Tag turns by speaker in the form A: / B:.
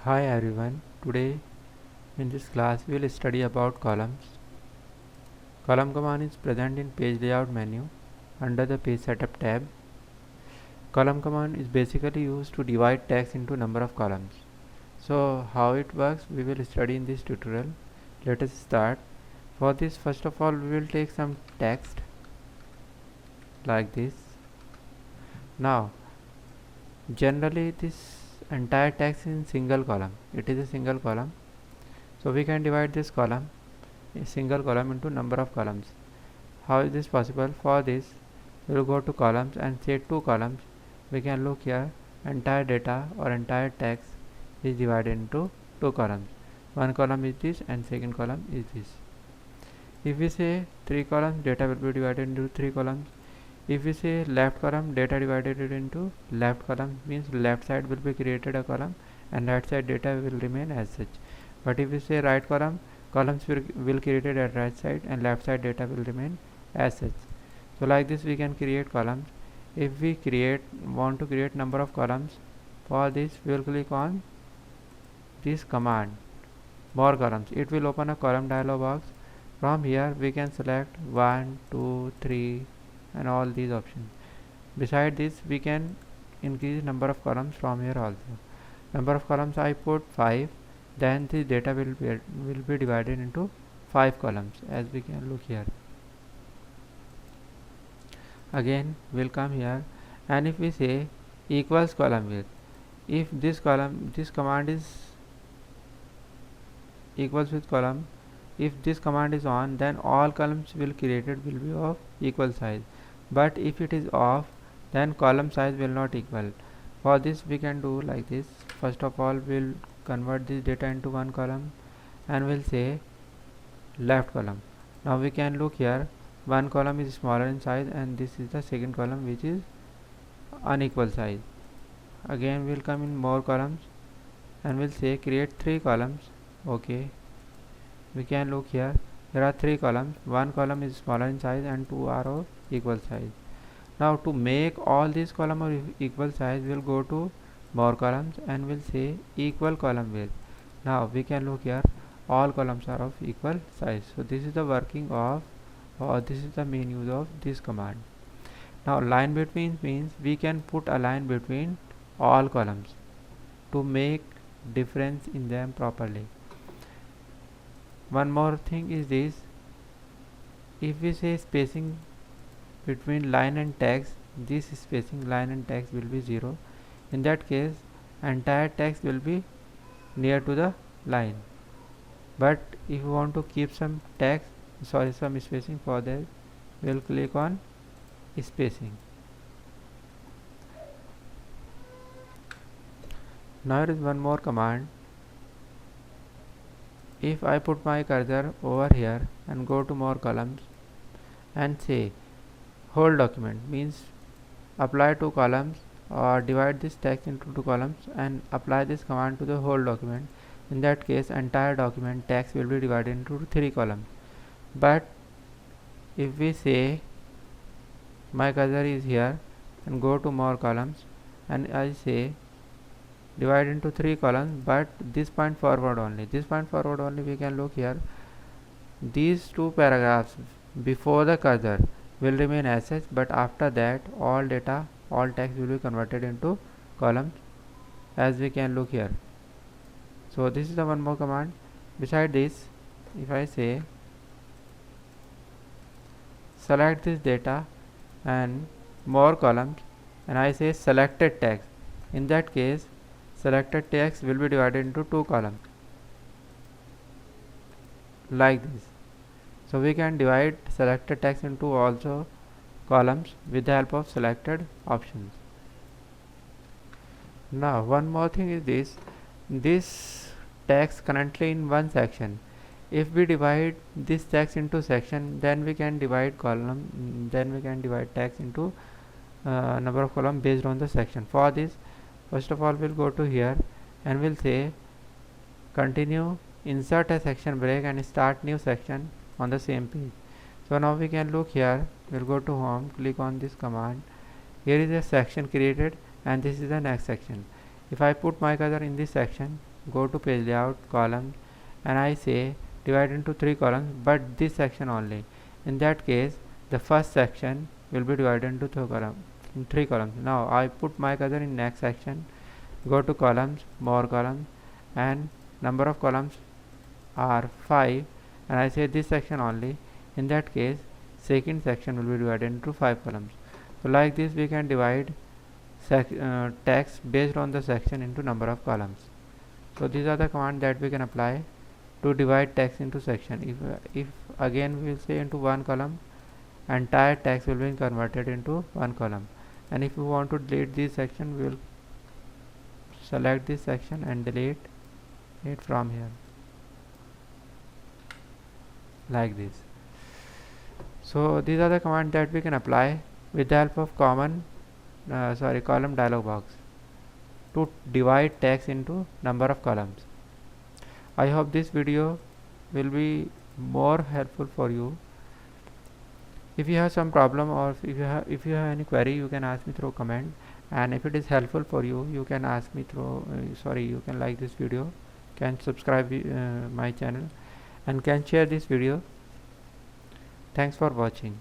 A: Hi everyone, today in this class we will study about columns. Column command is present in page layout menu under the page setup tab. Column command is basically used to divide text into number of columns. So how it works we will study in this tutorial. Let us start. For this, first of all we will take some text like this. Now generally this entire text is in single column. It is a single column. So we can divide this column, a single column, into number of columns. How is this possible? For this we will go to columns and say two columns. We can look here, entire data or entire text is divided into two columns. One column is this and second column is this. If we say three columns, data will be divided into three columns. If we say left column, data divided into left column, means left side will be created a column and right side data will remain as such. But if we say right column, columns will created at right side and left side data will remain as such. So like this we can create columns. If we want to create number of columns, for this we will click on this command, more columns. It will open a column dialog box. From here we can select 1, 2, 3 and all these options. Beside this we can increase number of columns from here also. Number of columns I put 5, then the data will be divided into 5 columns, as we can look here. Again we'll come here, and if we say equals column width, if this command is equals with column, if this command is on, then all columns will created will be of equal size, but if it is off, then column size will not equal. For this we can do like this. First of all we'll convert this data into one column and we'll say left column. Now we can look here, one column is smaller in size and this is the second column which is unequal size. Again we'll come in more columns and we'll say create three columns. Okay, we can look here, there are three columns, one column is smaller in size and two are of equal size. Now to make all these columns of equal size, we'll go to more columns and we'll say equal column width. Now we can look here, all columns are of equal size. So this is the working of, or this is the main use of this command. Now line between means we can put a line between all columns to make difference in them properly. One more thing is this, if we say spacing between line and text, this spacing line and text will be 0. In that case entire text will be near to the line. But if you want to keep some text, some spacing, for that we will click on spacing. Now there is one more command. If I put my cursor over here and go to more columns and say whole document, means apply two columns or divide this text into two columns and apply this command to the whole document. In that case entire document text will be divided into three columns. But if we say my cursor is here and go to more columns and I say divide into three columns, but this point forward only, we can look here, these two paragraphs before the cursor will remain as such, but after that all data, all text will be converted into columns, as we can look here. So this is the one more command. Beside this, if I say select this data and more columns and I say selected text, in that case selected text will be divided into two columns like this. So we can divide selected text into also columns with the help of selected options. Now one more thing is this text currently in one section. If we divide this text into section, then we can divide text into number of columns based on the section. For this, first of all we'll go to here and we'll say continue, insert a section break and start new section on the same page. So now we can look here, we'll go to home, click on this command. Here is a section created and this is the next section. If I put my cursor in this section go to page layout column, and I say divide into 3 columns, but this section only. In that case, the first section will be divided into 3 columns. Now I put my cursor in next section, go to columns, more columns, and number of columns are 5, and I say this section only. In that case, second section will be divided into 5 columns. So like this we can divide text based on the section into number of columns. So these are the commands that we can apply to divide text into section. If again we will say into one column, entire text will be converted into one column, and if we want to delete this section, we will select this section and delete it from here like this. So these are the commands that we can apply with the help of column dialog box to divide text into number of columns. I hope this video will be more helpful for you. If you have some problem, or if you have any query, you can ask me through comment, and if it is helpful for you, you can ask me through you can like this video, can subscribe my channel, and can share this video. Thanks for watching.